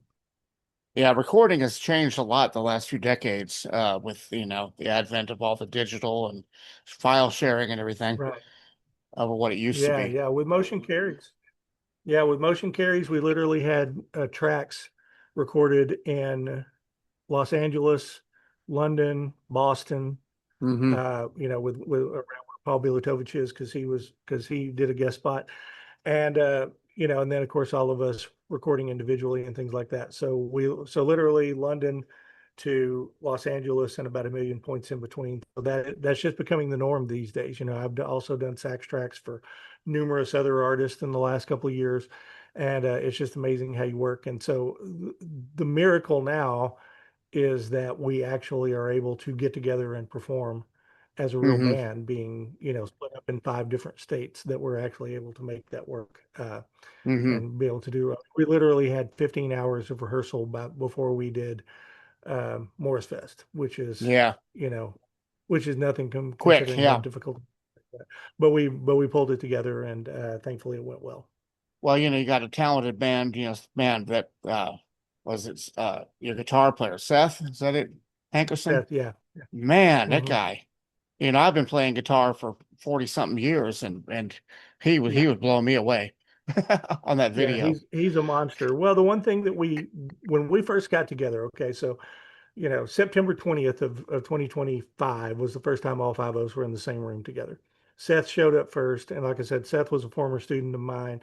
Yeah, recording has changed a lot the last few decades, with, the advent of all the digital and file sharing and everything Right. over what it used to Yeah, be. yeah. With motion carries. Yeah, with motion carries, we literally had tracks recorded in Los Angeles, London, Boston, Hmm. with around where Paul Bilutovich is, because he did a guest spot. And and then of course all of us recording individually and things like that. So literally London to Los Angeles and about 1 million points in between. So that's just becoming the norm these days. I've also done sax tracks for numerous other artists in the last couple of years, and it's just amazing how you work. And so the miracle now is that we actually are able to get together and perform as a real Hmm. band, being split up in 5 different states, that we're actually able to make that work, Hmm. and be able to do. We literally had 15 hours of rehearsal before we did Morsefest, Yeah. you know which is nothing Quick. considering how Yeah. difficult. But we pulled it together, and thankfully it went well. Well, you got a talented band, man, that was it your guitar player, Seth? Is that it? Hankerson? Yeah. Man, that Hmm. guy. I've been playing guitar for 40 something years, and he Yeah. would blow me away on that Yeah, video. he's a monster. Well, the one thing that when we first got together, okay, so September 20th of 2025 was the first time all 5 of us were in the same room together. Seth showed up first, and like I said, Seth was a former student of mine,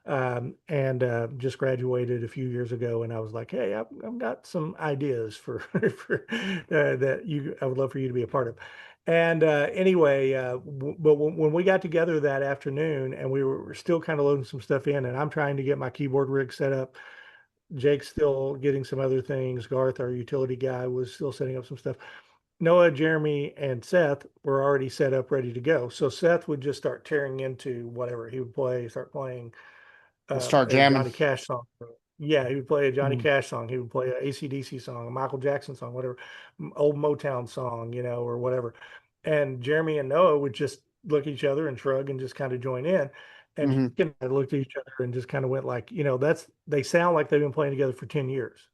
and just graduated a few years ago. And I was like, hey, I've got some ideas for, that I would love for you to be a part of. And anyway, but when we got together that afternoon, and we were still kind of loading some stuff in, and I'm trying to get my keyboard rig set up. Jake's still getting some other things. Garth, our utility guy, was still setting up some stuff. Noah, Jeremy, and Seth were already set up, ready to go. So Seth would just start tearing into whatever he would start playing We'll start a jamming. Johnny Cash song. Yeah, he would play a Johnny Mhm. Cash song. He would play a AC/DC song, a Michael Jackson song, whatever, old Motown song, or whatever. And Jeremy and Noah would just look at each other and shrug and just kind of join in. And Hmm. Jake and I looked at each other and just kind of went like, they sound like they've been playing together for 10 years.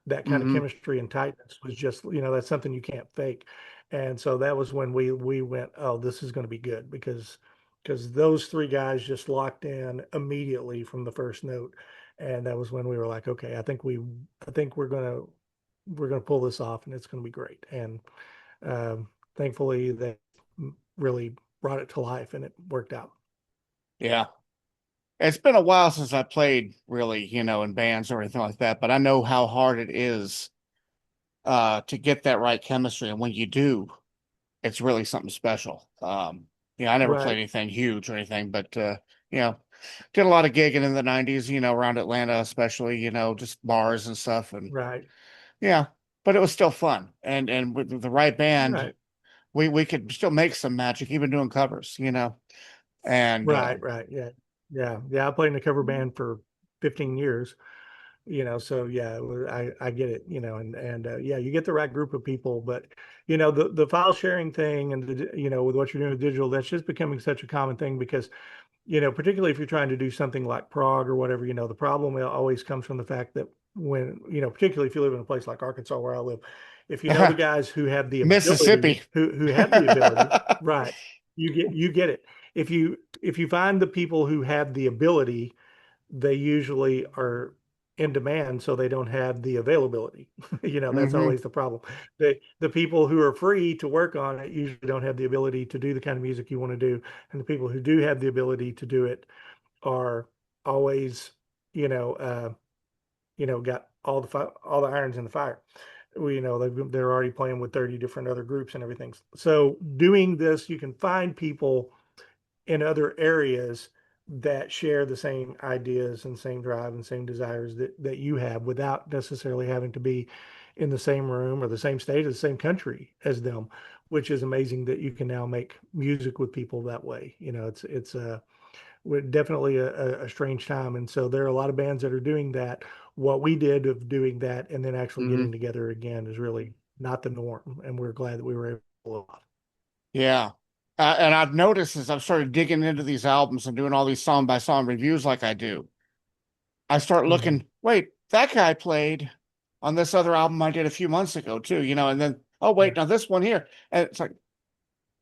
That kind of Hmm. chemistry and tightness was just, that's something you can't fake. And so that was when we went, oh, this is going to be good, because those three guys just locked in immediately from the first note. And that was when we were like, okay, I think we're gonna pull this off, and it's gonna be great. And thankfully they really brought it to life, and it worked out. Yeah. It's been a while since I played really, in bands or anything like that, but I know how hard it is to get that right chemistry. And when you do, it's really something special. I never played Right, anything huge or anything, but you know, did a lot of gigging in the 90s, around Atlanta, especially, just bars and stuff. And right, yeah, but it was still fun. And with the right band, right, we could still make some magic, even doing covers, and right. Yeah, yeah. I played in a cover band for 15 years. So yeah, I get it, and yeah, you get the right group of people, but the file sharing thing and with what you're doing with digital, that's just becoming such a common thing because particularly if you're trying to do something like prog or whatever, the problem always comes from the fact that when, particularly if you live in a place like Arkansas where I live, if you know the guys who have the ability, Mississippi. who have the ability, right, you get it. If you find the people who have the ability, they usually are in demand, so they don't have the availability. That's Hmm. always the problem. The people who are free to work on it usually don't have the ability to do the kind of music you want to do, and the people who do have the ability to do it are always, you know, uh, got all the irons in the fire. They're already playing with 30 different other groups and everything. So doing this, you can find people in other areas that share the same ideas and same drive and same desires that you have without necessarily having to be in the same room or the same state or the same country as them, which is amazing that you can now make music with people that way. It's definitely a strange time. And so there are a lot of bands that are doing that. What we did of doing that and then actually Hmm. getting together again is really not the norm. And we're glad that we were able to pull it off. Yeah. And I've noticed as I've started digging into these albums and doing all these song by song reviews like I do, I start Mhm. looking, wait, that guy played on this other album I did a few months ago too, and then, oh, Yeah. wait, now this one here. And it's like,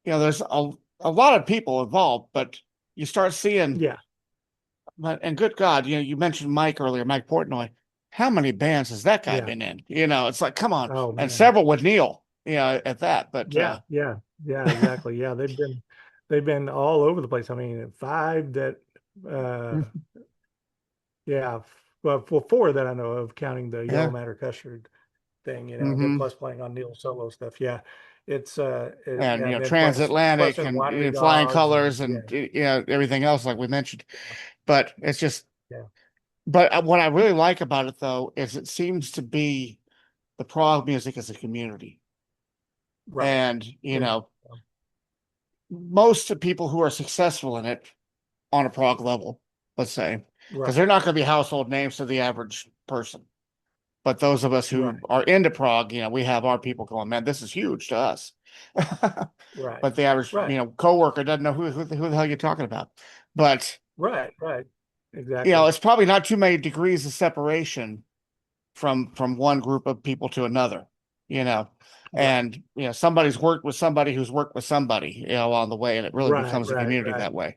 there's a lot of people involved, but you start seeing, Yeah. and good God, you mentioned Mike earlier, Mike Portnoy. How many bands has that guy Yeah. been in? It's like, come on. Oh And man. several with Neil, at that. But Yeah, yeah, yeah, exactly. Yeah, they've been all over the place. I mean, five that uh yeah, well, four that I know of, counting the Yellow yeah. Matter Custard thing, and then Hmm. plus playing on Neil's solo stuff. Yeah. And, Yeah, and then plus transatlantic in and, Winery flying Dogs and colors yeah, and, everything else like we mentioned. But it's just, yeah, but what I really like about it though is it seems to be the prog music as a community. right. And, Yeah, most of people who are successful in it on a prog level, let's say, because right, they're not going to be household names to the average person. But those of us who right, are into prog, we have our people going, man, this is huge to us. right, But the average, right, coworker doesn't know who the hell you're talking about. But, right. Exactly. it's probably not too many degrees of separation from one group of people to another, you know. Right, And, somebody's worked with somebody who's worked with somebody, along the way, and it really right, becomes a right, community right. that way.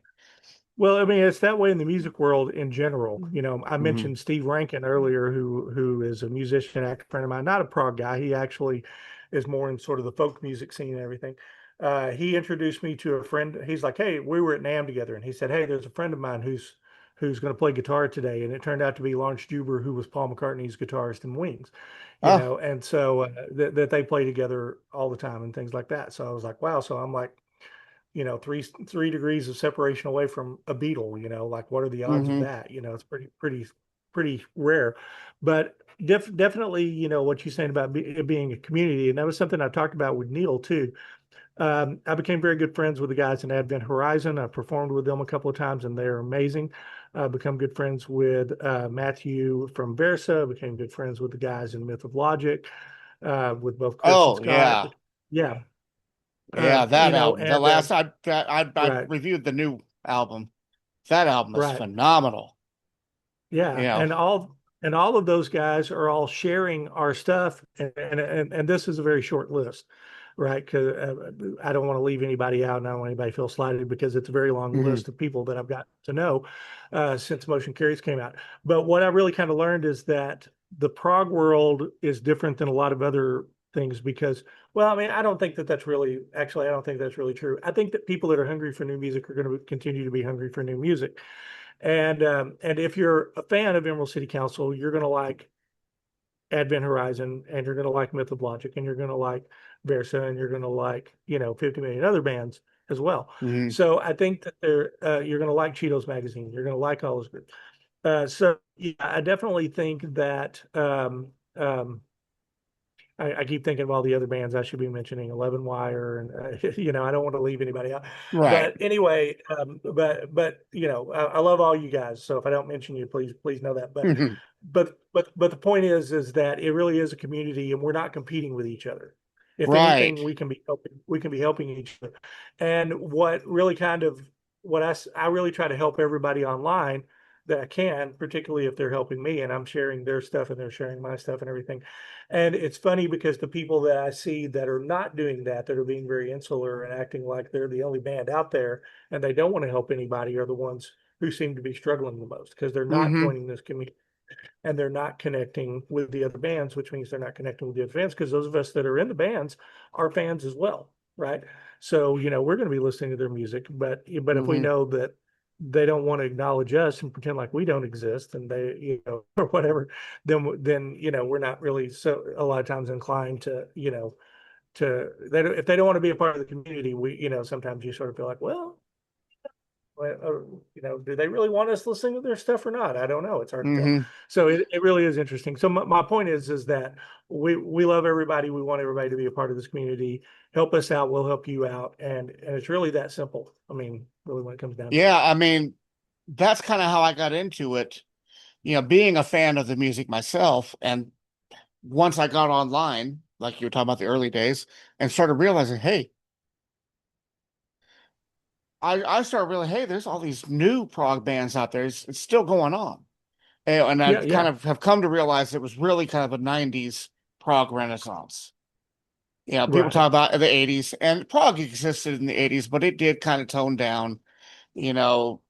Well, I mean, it's that way in the music world in general. I Hmm. mentioned Steve Rankin earlier, who is a musician, actor friend of mine, not a prog guy. He actually is more in sort of the folk music scene and everything. He introduced me to a friend. He's like, "Hey, we were at NAMM together," and he said, "Hey, there's a friend of mine who's going to play guitar today," and it turned out to be Lawrence Juber, who was Paul McCartney's guitarist in Wings. Oh. And so that they play together all the time and things like that. So I was like, wow. So I'm like, three degrees of separation away from a beetle, like what are the odds of Hmm. that? It's pretty rare. But definitely, what you're saying about it being a community, and that was something I talked about with Neil too. I became very good friends with the guys in Advent Horizon. I performed with them a couple of times, and they're amazing. Become good friends with Matthew from Versa. Became good friends with the guys in Myth of Logic, with both Chris and Oh, Scott. yeah. Yeah, Yeah, that album. The and last I right, reviewed the new album. That album is right. phenomenal. You Yeah, know. and all of those guys are all sharing our stuff, and this is a very short list, right? Because I don't want to leave anybody out, and I don't want anybody to feel slighted because it's a very long Hmm. list of people that I've got to know since Motion Carries came out. But what I really kind of learned is that the prog world is different than a lot of other things because, well, I mean, I don't think that that's really actually I don't think that's really true. I think that people that are hungry for new music are going to continue to be hungry for new music. And if you're a fan of Emerald City Council, you're going to like Advent Horizon, and you're going to like Myth of Logic, and you're going to like Versa, and you're going to like 50 million other bands as well. Hmm. So I think that you're going to like Cheetos Magazine. You're going to like all those groups. So yeah, I definitely think that I keep thinking of all the other bands I should be mentioning, 11 Wire, and I don't want to leave anybody out. Right. But anyway, but I love all you guys. So if I don't mention you, please know that. But the point is that it really is a community, and we're not competing with each other. If Right. anything, we can be helping each other. And what really kind of what I really try to help everybody online that I can, particularly if they're helping me and I'm sharing their stuff and they're sharing my stuff and everything. And it's funny because the people that I see that are not doing that are being very insular and acting like they're the only band out there and they don't want to help anybody are the ones who seem to be struggling the most because they're not Hmm. joining this community and they're not connecting with the other bands, which means they're not connecting with the other fans because those of us that are in the bands are fans as well, right? So, we're going to be listening to their music, but if we Hmm. know that they don't want to acknowledge us and pretend like we don't exist and they, or whatever, then we're not really so a lot of times inclined to, if they don't want to be a part of the community, sometimes you sort of feel like, well, do they really want us listening to their stuff or not? I don't know. It's hard to tell. Hmm. So it really is interesting. So my point is that we love everybody. We want everybody to be a part of this community. Help us out. We'll help you out. And it's really that simple. I mean, really when it comes down to it. Yeah, I mean, that's kind of how I got into it, being a fan of the music myself. And once I got online, like you were talking about the early days, and started realizing, hey, I started realizing, hey, there's all these new prog bands out there. It's still going on. And I Yeah, kind yeah. of have come to realize it was really kind of a 90s prog renaissance. People Right. talk about the 80s, and prog existed in the 80s, but it did kind of tone down, you know,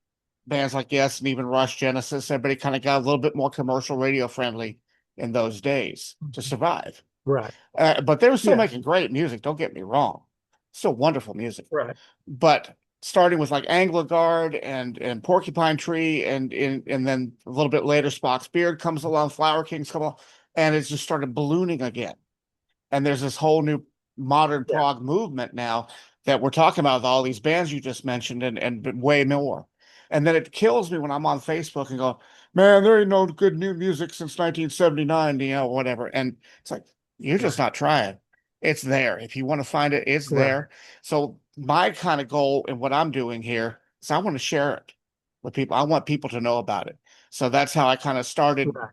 bands like Yes and even Rush, Genesis. Everybody kind of got a little bit more commercial radio friendly in those days to survive. Right. But they were still Yeah. making great music, don't get me wrong. Still wonderful music. Right. But starting with like Anglo-Guard and Porcupine Tree and then a little bit later Spock's Beard comes along, Flower Kings come along, and it's just started ballooning again. And there's this whole new modern Yeah. prog movement now that we're talking about with all these bands you just mentioned and way more. And then it kills me when I'm on Facebook and go, man, there ain't no good new music since 1979, whatever. And it's like, you're just Right. not trying. It's there. If you want to find it, it's Right. there. So my kind of goal and what I'm doing here is I want to share it with people. I want people to know about it. So that's how I kind of started Right.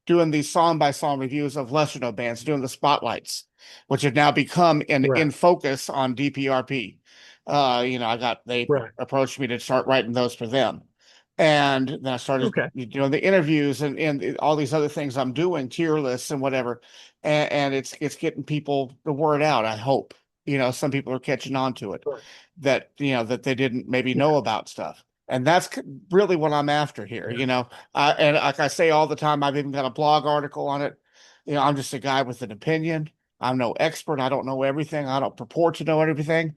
doing these song by song reviews of lesser known bands, doing the spotlights, which have now become in Right. focus on DPRP. They Right. approached me to start writing those for them. And then I started Okay. doing the interviews and all these other things I'm doing, tier lists and whatever. And it's getting people the word out, I hope. Some people are catching on to it Right. that they didn't maybe Yeah. know about stuff. And that's really what I'm after here. Yeah. And like I say all the time, I've even got a blog article on it. I'm just a guy with an opinion. I'm no expert. I don't know everything. I don't purport to know everything,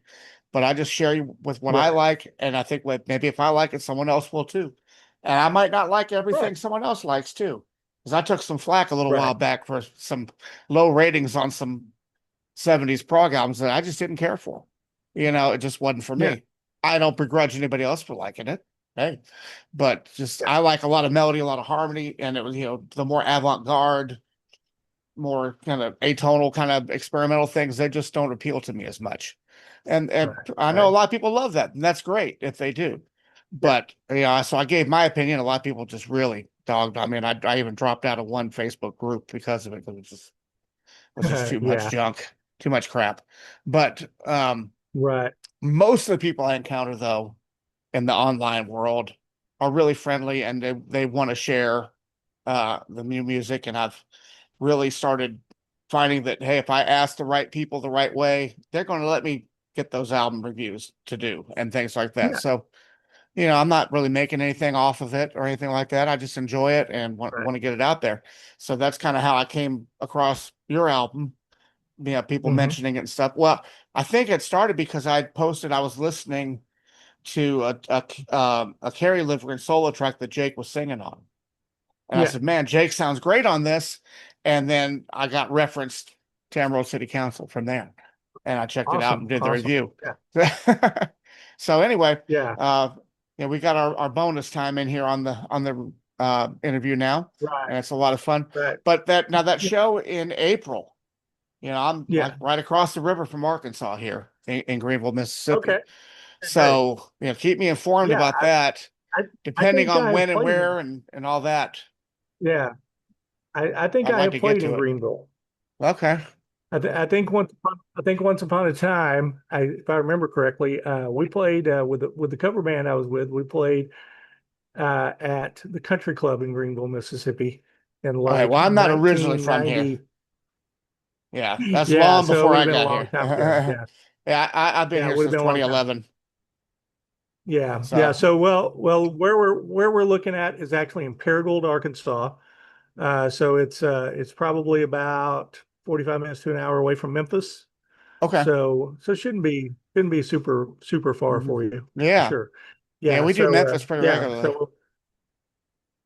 but I just share you with what I Right. like. And I think maybe if I like it, someone else will too. And I might not like everything Right. someone else likes too. Because I took some flack a little while Right. back for some low ratings on some 70s prog albums that I just didn't care for. It just wasn't for Yeah. me. I don't begrudge anybody else for liking it. Hey, but just Yeah. I like a lot of melody, a lot of harmony, and it was, the more avant-garde, more kind of atonal, kind of experimental things, they just don't appeal to me as much. And Right. I know a Right. lot of people love that, and that's great if they do. Yeah. But so I gave my opinion. A lot of people just really dogged. I mean, I even dropped out of one Facebook group because of it, because it was just too much Yeah. junk, too much crap. But Right. most of the people I encounter, though, in the online world are really friendly and they want to share the new music. And I've really started finding that, hey, if I ask the right people the right way, they're going to let me get those album reviews to do and things like that. Yeah. So, I'm not really making anything off of it or anything like that. I just enjoy it and want Right. to get it out there. So that's kind of how I came across your album, people Hmm. mentioning it and stuff. Well, I think it started because I posted, I was listening to a Carrie Livgren solo track that Jake was singing on. And I Yeah. said, man, Jake sounds great on this. And then I got referenced to Emerald City Council from there. And I checked it out and Awesome. did the Awesome. review. Yeah. So anyway, Yeah. we got our bonus time in here on the interview now. Right. And it's a lot of fun. Right. But that Yeah. show in April, I'm like Yeah. right across the river from Arkansas here in Greenville, Mississippi. Okay. Great. So, keep me informed Yeah. about that, I, I depending think on I have when and played in, where and all that. yeah. I think I'd I like have to get played in to it. Greenville. Okay. I think once upon a time, if I remember correctly, we played with the cover band I was with. We played at the Country Club in Greenville, Mississippi, in All right. like Well, I'm not originally from here. 1990. Yeah, that's Yeah, long so it before would have I been a got long here. time ago. Yeah, Yeah, I've been yeah, it here would have since been a long time. 2011. Yeah, yeah. So, So well, where we're looking at is actually in Paragould, Arkansas. So it's probably about 45 minutes to an hour away from Memphis. okay. So shouldn't be super far Mhm. for you for Yeah. sure. Yeah, Yeah. we do So Memphis pretty yeah. regularly.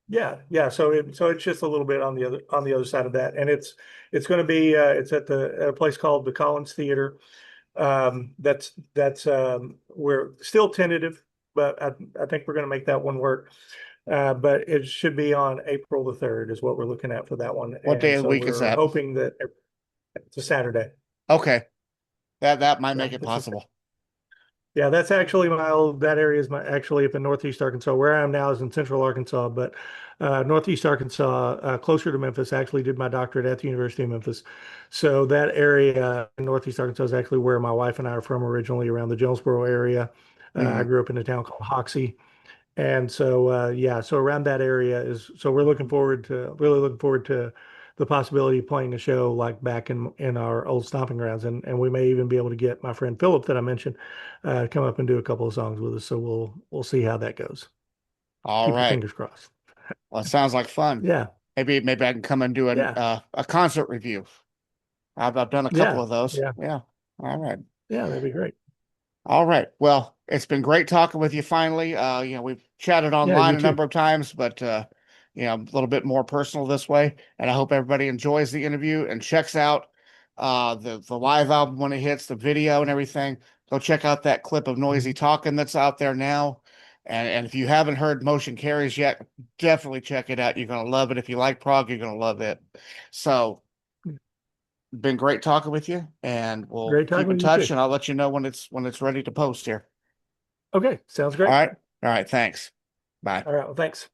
Yeah. So it's just a little bit on the other side of that, and it's going to be it's at a place called the Collins Theater. That's we're still tentative, but I think we're going to make that one work. But it should be on April the 3rd is what we're looking at for that one, What day and of the so week is we're that? hoping that it's a Saturday. Okay. That might Yeah, make it it's a possible. Yeah, that's actually that area is actually up in Northeast Arkansas. Where I am now is in Central Arkansas, but Northeast Arkansas, closer to Memphis, actually did my doctorate at the University of Memphis. So that area in Northeast Arkansas is actually where my wife and I are from originally, around the Jonesboro area. I Mhm. grew up in a town called Hoxie. And so, yeah, so around that area so we're really looking forward to the possibility of playing a show like back in our old stomping grounds. And we may even be able to get my friend Philip that I mentioned, come up and do a couple of songs with us. So we'll see how that goes. All Keep your right. fingers crossed. Well, it sounds like fun. Yeah. Maybe I can come and do Yeah. a concert review. I've done a couple Yeah. of those. Yeah. Yeah. All right. Yeah. That'd be great. All right. Well, it's been great talking with you finally. We've chatted Yeah. online You a too. number of times, but a little bit more personal this way. And I hope everybody enjoys the interview and checks out the live album when it hits, the video and everything. Go check out that clip of Noisy Talking that's out there now. And if you haven't heard Motion Carries yet, definitely check it out. You're gonna love it. If you like prog, you're gonna love it. So been great talking with you, and we'll Great talking keep in with you touch, too. and I'll let you know when it's ready to post here. Okay. Sounds All great. right. All right. Thanks. Bye. All right. Well, thanks.